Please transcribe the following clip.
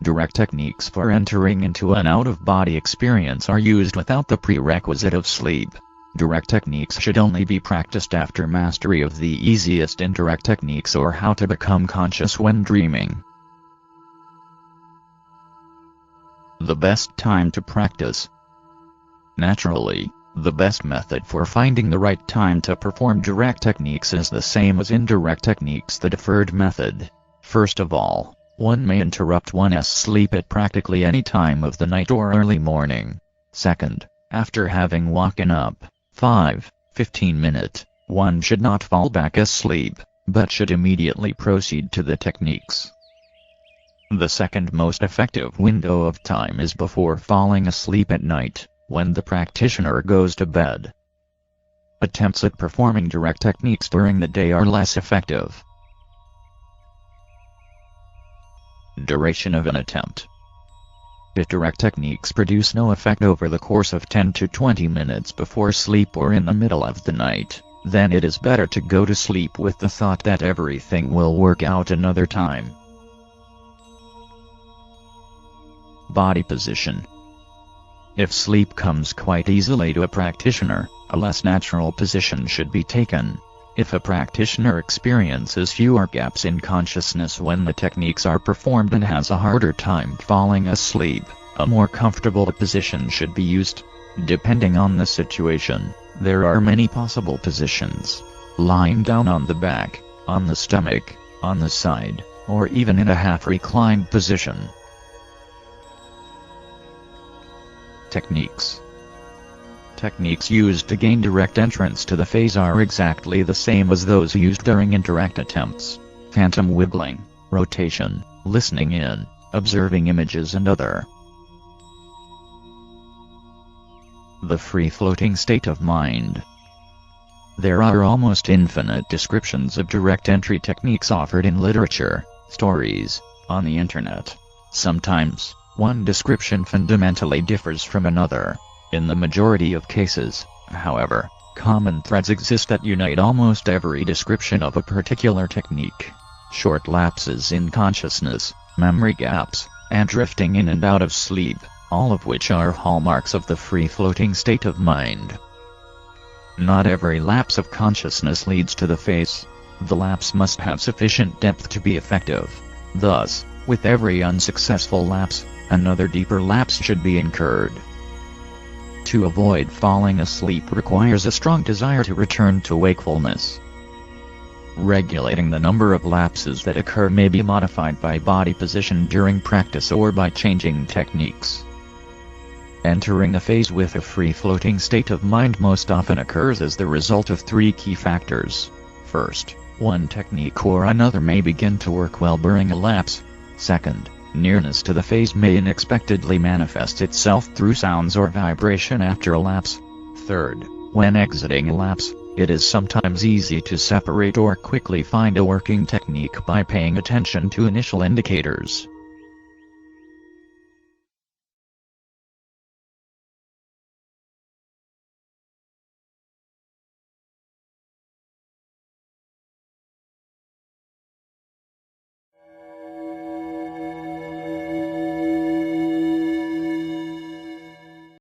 Direct techniques for entering into an out-of-body experience are used without the prerequisite of sleep. Direct techniques should only be practiced after mastery of the easiest indirect techniques or how to become conscious when dreaming. The best time to practice. Naturally, the best method for finding the right time to perform direct techniques is the same as indirect techniques, the deferred method. First of all, one may interrupt one's sleep at practically any time of the night or early morning. Second, after having woken up, 15 minutes, one should not fall back asleep, but should immediately proceed to the techniques. The second most effective window of time is before falling asleep at night, when the practitioner goes to bed. Attempts at performing direct techniques during the day are less effective. Duration of an attempt. If direct techniques produce no effect over the course of 10 to 20 minutes before sleep or in the middle of the night, then it is better to go to sleep with the thought that everything will work out another time. Body position. If sleep comes quite easily to a practitioner, a less natural position should be taken. If a practitioner experiences fewer gaps in consciousness when the techniques are performed and has a harder time falling asleep, a more comfortable position should be used. Depending on the situation, there are many possible positions. Lying down on the back, on the stomach, on the side, or even in a half-reclined position. Techniques. Techniques used to gain direct entrance to the phase are exactly the same as those used during indirect attempts. Phantom wiggling, rotation, listening in, observing images and other. The free-floating state of mind. There are almost infinite descriptions of direct entry techniques offered in literature, stories, on the internet. Sometimes, one description fundamentally differs from another. In the majority of cases, however, common threads exist that unite almost every description of a particular technique. Short lapses in consciousness, memory gaps, and drifting in and out of sleep, all of which are hallmarks of the free-floating state of mind. Not every lapse of consciousness leads to the phase. The lapse must have sufficient depth to be effective. Thus, with every unsuccessful lapse, another deeper lapse should be incurred. To avoid falling asleep requires a strong desire to return to wakefulness. Regulating the number of lapses that occur may be modified by body position during practice or by changing techniques. Entering a phase with a free-floating state of mind most often occurs as the result of three key factors. First, one technique or another may begin to work well during a lapse. Second, nearness to the phase may unexpectedly manifest itself through sounds or vibration after a lapse. Third, when exiting a lapse, it is sometimes easy to separate or quickly find a working technique by paying attention to initial indicators.